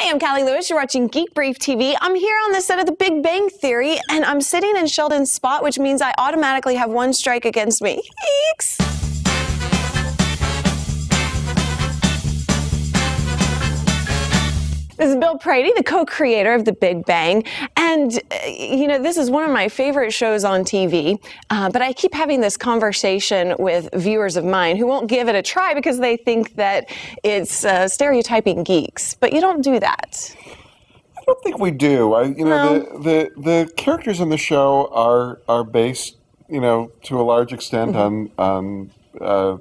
Hi, I'm Callie Lewis. You're watching Geek Brief TV. I'm here on the set of The Big Bang Theory, and I'm sitting in Sheldon's spot, which means I automatically have one strike against me. Geeks! This is Bill Prady, the co-creator of The Big Bang, and, this is one of my favorite shows on TV, but I keep having this conversation with viewers of mine who won't give it a try because they think that it's stereotyping geeks, but you don't do that. I don't think we do. The characters in the show are based, to a large extent on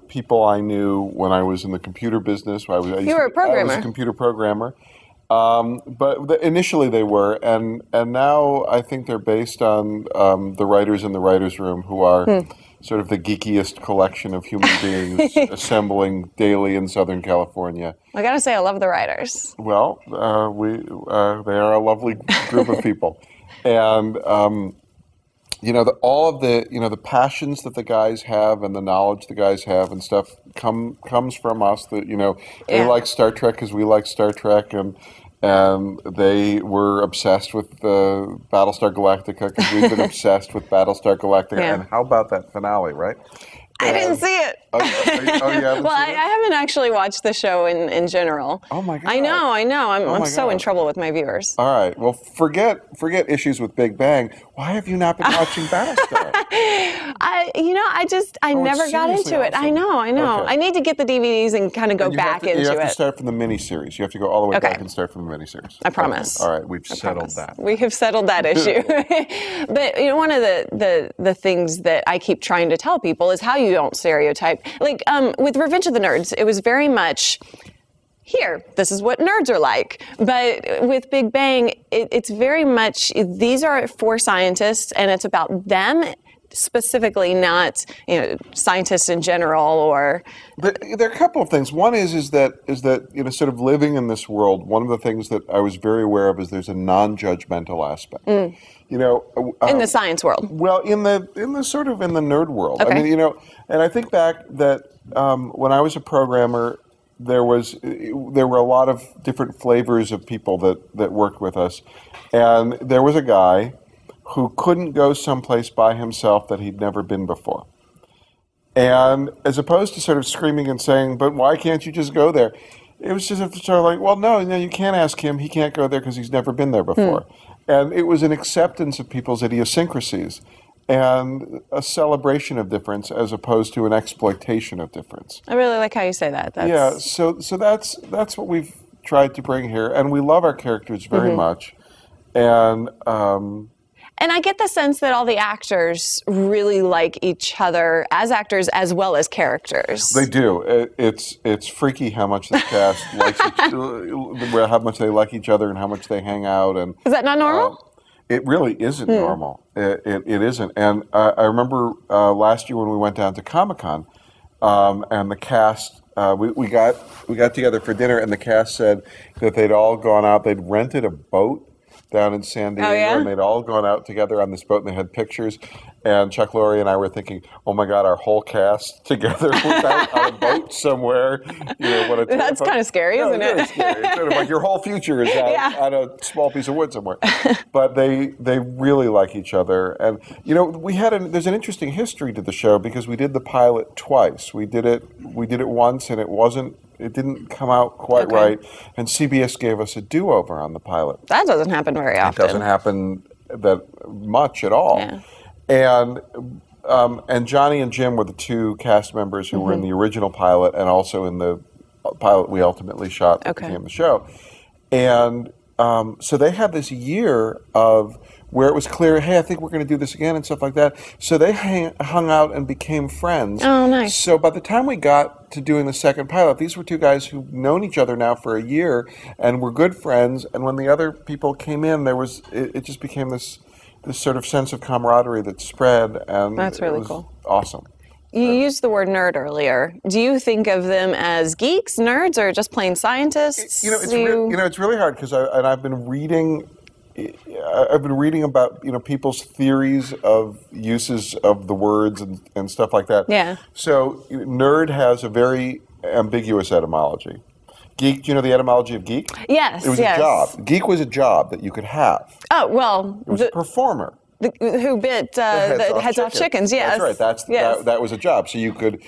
people I knew when I was in the computer business. You were a programmer. I was a computer programmer. But initially they were, and now I think they're based on the writers in the writers' room, who are sort of the geekiest collection of human beings assembling daily in Southern California. I gotta say, I love the writers. Well, they are a lovely group of people, and all of the passions that the guys have and the knowledge the guys have and stuff comes from us. That they like Star Trek because we like Star Trek, and they were obsessed with Battlestar Galactica because we've been obsessed with Battlestar Galactica. Yeah. And how about that finale, right? I didn't see it. You haven't well, seen it? I haven't actually watched the show in general. Oh my God. I know. I'm so in trouble with my viewers. All right. Well, forget issues with Big Bang. Why have you not been watching Battlestar? I never got into it. Awesome. I know. Okay. I need to get the DVDs and kind of go back into it. You have to start from the miniseries. You have to go all the way back and start from the miniseries. I promise. Okay. All right. We've settled that. We have settled that issue. But one of the things that I keep trying to tell people is how you don't stereotype. Like with Revenge of the Nerds, it was very much, here, this is what nerds are like. But with Big Bang, it's very much, these are 4 scientists, and it's about them specifically, not scientists in general. Or there are a couple of things. One is that sort of living in this world, one of the things that I was very aware of is there's a non-judgmental aspect. In the science world. Well, in the sort of in the nerd world. Okay. I mean, and I think back that when I was a programmer, there were a lot of different flavors of people that worked with us, and there was a guy who couldn't go someplace by himself that he'd never been before. And as opposed to sort of screaming and saying, "But why can't you just go there?" It was just sort of like, well, no, you can't ask him. He can't go there because he's never been there before. And it was an acceptance of people's idiosyncrasies and a celebration of difference as opposed to an exploitation of difference. I really like how you say that. Yeah, so that's what we've tried to bring here. And we love our characters very much. And I get the sense that all the actors really like each other as actors as well as characters. They do. It's freaky how much the cast likes how much they like each other and how much they hang out. And is that not normal? It really isn't normal. It isn't. And I remember last year when we went down to Comic-Con, and the cast. We got together for dinner, and the cast said that they'd all gone out. They'd rented a boat down in San Diego, and they'd all gone out together on this boat, and they had pictures. And Chuck Lorre and I were thinking, oh my God, our whole cast together was out on a boat somewhere. That's kind of scary, isn't it? It's scary. It's sort of like your whole future is out on a small piece of wood somewhere. But they really like each other. And, there's an interesting history to the show because we did the pilot twice. We did it once, and it didn't come out quite right, and CBS gave us a do-over on the pilot. That doesn't happen very often. It doesn't happen that much at all. Yeah. And Johnny and Jim were the 2 cast members who were in the original pilot and also in the pilot we ultimately shot that became the show. And so they had this year of where it was clear, hey, I think we're going to do this again and stuff like that. So they hung out and became friends. Oh, nice. So by the time we got to doing the second pilot, these were 2 guys who've known each other now for a year and were good friends. And when the other people came in, it just became this sort of sense of camaraderie that spread. And that's really cool. Awesome. You used the word nerd earlier. Do you think of them as geeks, nerds, or just plain scientists? It's really hard because I've been reading about people's theories of uses of the words and stuff like that. Yeah. So nerd has a very ambiguous etymology. Geek, do you know the etymology of geek? Yes, It was a job. Geek was a job that you could have. Oh, well. It was a performer. Who bit the heads off chickens? Yes, that's right. That was a job. So you could.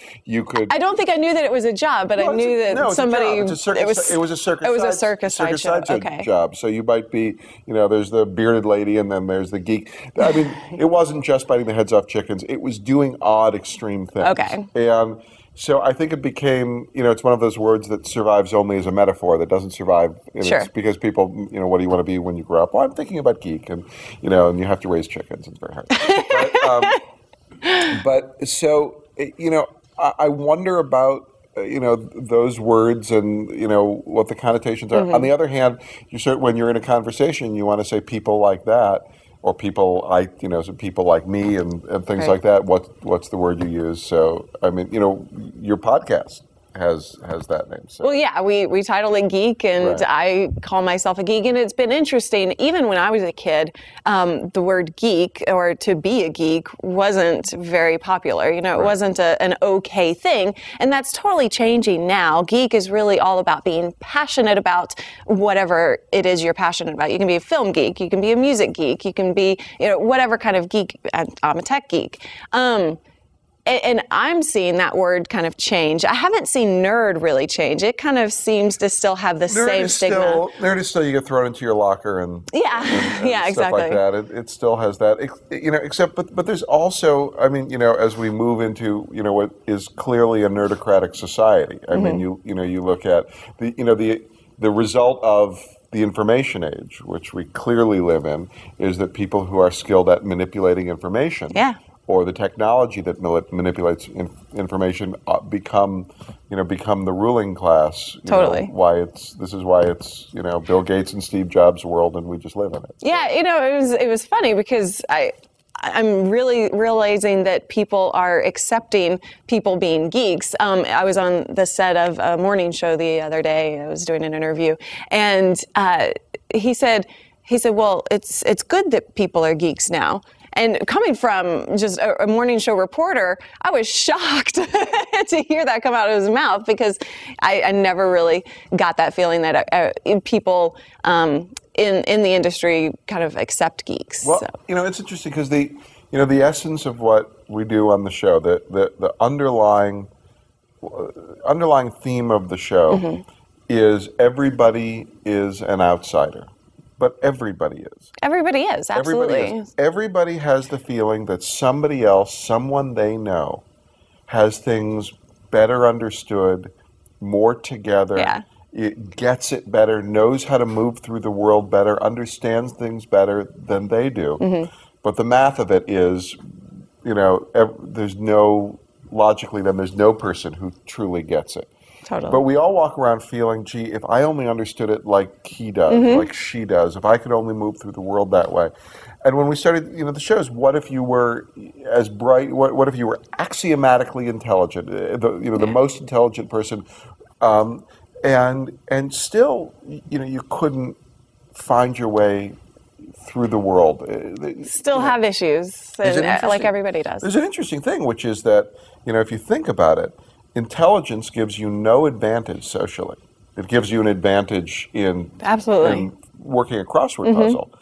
I don't think I knew that it was a job, but I knew that somebody. It was a circus. It was a circus sideshow. Okay. Job. So you might be, there's the bearded lady, and then there's the geek. I mean, it wasn't just biting the heads off chickens. It was doing odd, extreme things. Okay. And so I think it became, it's one of those words that survives only as a metaphor, that doesn't survive. Sure. Because people, what do you want to be when you grow up? Well, I'm thinking about geek, and and you have to raise chickens. It's very hard. But so, I wonder about, those words and, what the connotations are. Mm-hmm. On the other hand, when you're in a conversation, you want to say people like that. Or people like, some people like me and things like that. What's the word you use? So, I mean, your podcast has that name. So. Well, yeah, we titled it Geek, and I call myself a geek. And it's been interesting, even when I was a kid, the word geek or to be a geek wasn't very popular. It wasn't an okay thing. And that's totally changing now. Geek is really all about being passionate about whatever it is you're passionate about. You can be a film geek, you can be a music geek, you can be, whatever kind of geek. I'm a tech geek. And I'm seeing that word kind of change. I haven't seen nerd really change. It kind of seems to still have the same stigma. Nerd is still, you get thrown into your locker and yeah, stuff exactly. like that. It still has that. Except, but there's also, I mean, as we move into, what is clearly a nerdocratic society. I mean, you look at the result of the information age, which we clearly live in, is that people who are skilled at manipulating information. Yeah. Or the technology that manipulates information become the ruling class. Totally. This is why it's Bill Gates and Steve Jobs' world, and we just live in it. Yeah, it was funny because I'm really realizing that people are accepting people being geeks. I was on the set of a morning show the other day. I was doing an interview, and he said, well, it's good that people are geeks now. And coming from just a morning show reporter, I was shocked to hear that come out of his mouth, because I never really got that feeling that people in the industry kind of accept geeks. Well, it's interesting because the essence of what we do on the show, the underlying theme of the show is everybody is an outsider. But everybody is. Everybody is, absolutely. Everybody has the feeling that somebody else, someone they know, has things better understood, more together, it gets it better, knows how to move through the world better, understands things better than they do. Mm-hmm. But the math of it is, there's no person who truly gets it. Totally. But we all walk around feeling, gee, if I only understood it like he does, like she does, if I could only move through the world that way. And when we started, the shows, what if you were as bright, what if you were axiomatically intelligent, the most intelligent person, and still, you couldn't find your way through the world. Still have issues, like everybody does. There's an interesting thing, which is that, if you think about it, intelligence gives you no advantage socially. It gives you an advantage in working a crossword puzzle.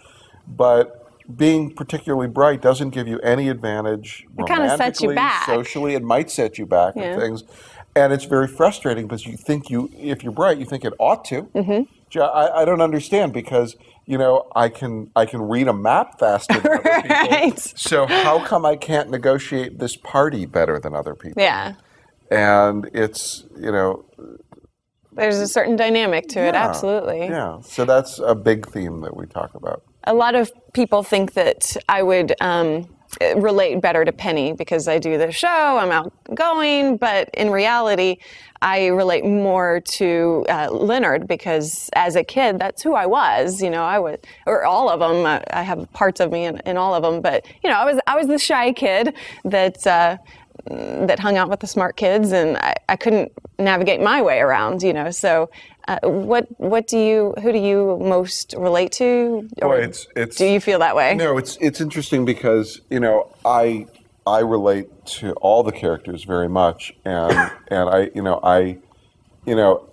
But being particularly bright doesn't give you any advantage romantically, kind of sets you back. Socially. It might set you back and things. And it's very frustrating because if you're bright, you think it ought to. Mm-hmm. I don't understand because, I can read a map faster than other people. So how come I can't negotiate this party better than other people? Yeah. And it's, there's a certain dynamic to it, absolutely. Yeah, so that's a big theme that we talk about. A lot of people think that I would relate better to Penny because I do the show, I'm outgoing, but in reality, I relate more to Leonard because as a kid, that's who I was. Or all of them. I have parts of me in all of them, but I was the shy kid that hung out with the smart kids, and I couldn't navigate my way around. So who do you most relate to? Or do you feel that way? No, it's interesting because I relate to all the characters very much, and I you know,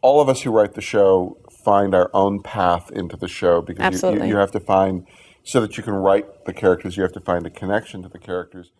all of us who write the show find our own path into the show because Absolutely. you have to find, so that you can write the characters, you have to find a connection to the characters.